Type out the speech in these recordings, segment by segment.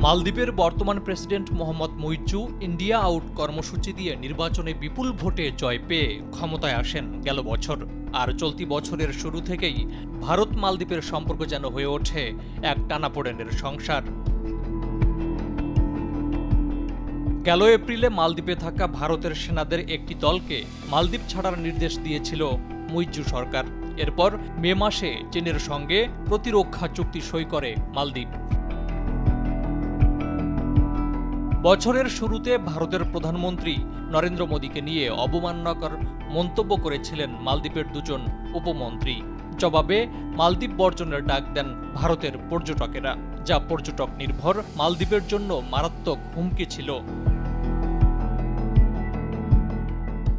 মালদ্বীপের বর্তমান president Mohammad Muizzu India out কর্মসূচি দিয়ে নির্বাচনে বিপুল ভোটে জয় পেয়ে ক্ষমতায় আসেন গেল বছর। আর চলতি বছরের শুরু থেকেই ভারত মালদ্বীপের সম্পর্ক যেন হয়ে ওঠে এক টানাপোড়েনের সংসার। গেল এপ্রিলে মালদ্বীপে থাকা ভারতের সেনাদের একটি দলকে মালদ্বীপ ছাড়ার নির্দেশ দিয়েছিল মুইজ্জু সরকার। এরপর মে মাসে চীনের সঙ্গে প্রতিরক্ষা চুক্তি সই করে মালদ্বীপ। বছরের শুরুতে ভারতের প্রধানমন্ত্রী নরেন্দ্র মোদীকে নিয়ে অবমাননাকর মন্তব্য করেছিলেন মালদ্বীপের দুজন উপমন্ত্রী। জবাবে মালদ্বীপ বর্জনের ডাক দেন ভারতের পর্যটকেরা, যা পর্যটক নির্ভর মালদ্বীপের জন্য মারাত্মক হুমকি ছিল।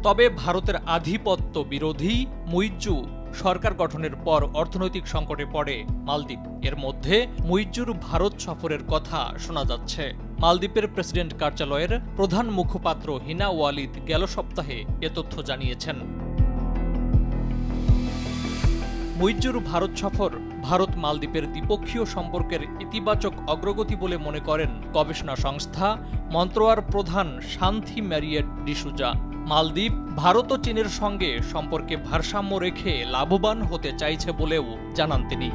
তবে ভারতের আধিপত্য বিরোধী মুইজ্জু সরকার গঠনের পর অর্থনৈতিক সংকটে পড়ে মালদ্বীপ। এর মধ্যে মুইজ্জুর ভারত সফরের কথা শোনা যাচ্ছে। মালদ্বীপের প্রেসিডেন্ট কার্যালয়ের প্রধান মুখপাত্র হিনা ওয়ালিদ গেল সপ্তাহে এ তথ্য জানিয়েছেন। মুইজ্জুর ভারত সফর ভারত মালদ্বীপের দ্বিপক্ষীয় সম্পর্কের ইতিবাচক অগ্রগতি বলে মনে করেন গবেষণা সংস্থা মন্ত্রোয়ার প্রধান শান্তি ম্যারিয়েট ডিসুজা। মালদ্বীপ ভারত ও চীনের সঙ্গে সম্পর্কে ভারসাম্য রেখে লাভবান হতে চাইছে বলেও জানান তিনি।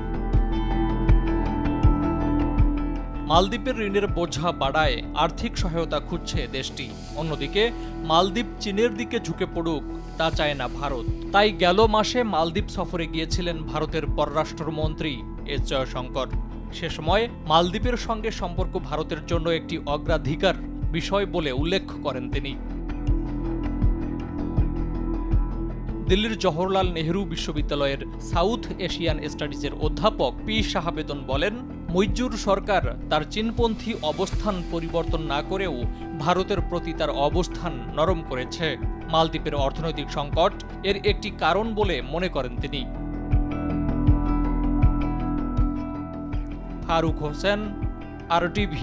মালদ্বীপের ঋণের বোঝা বাড়ায় আর্থিক সহায়তা খুঁজছে দেশটি। অন্যদিকে মালদ্বীপ চীনের দিকে ঝুঁকে পড়ুক তা চায় না ভারত। তাই গেল মাসে মালদ্বীপ সফরে গিয়েছিলেন ভারতের পররাষ্ট্রমন্ত্রী এস জয়শঙ্কর। সে সময় মালদ্বীপের সঙ্গে সম্পর্ক ভারতের জন্য একটি অগ্রাধিকার বিষয় বলে উল্লেখ করেন তিনি। দিল্লির জওহরলাল নেহরু বিশ্ববিদ্যালয়ের সাউথ এশিয়ান স্টাডিজের অধ্যাপক পি শাহাবেদন বলেন, মুইজ্জুর সরকার তার চীনপন্থী অবস্থান পরিবর্তন না করেও ভারতের প্রতি তার অবস্থান নরম করেছে। মালদ্বীপের অর্থনৈতিক সংকট এর একটি কারণ বলে মনে করেন তিনি। ফারুক হোসেন, RTV।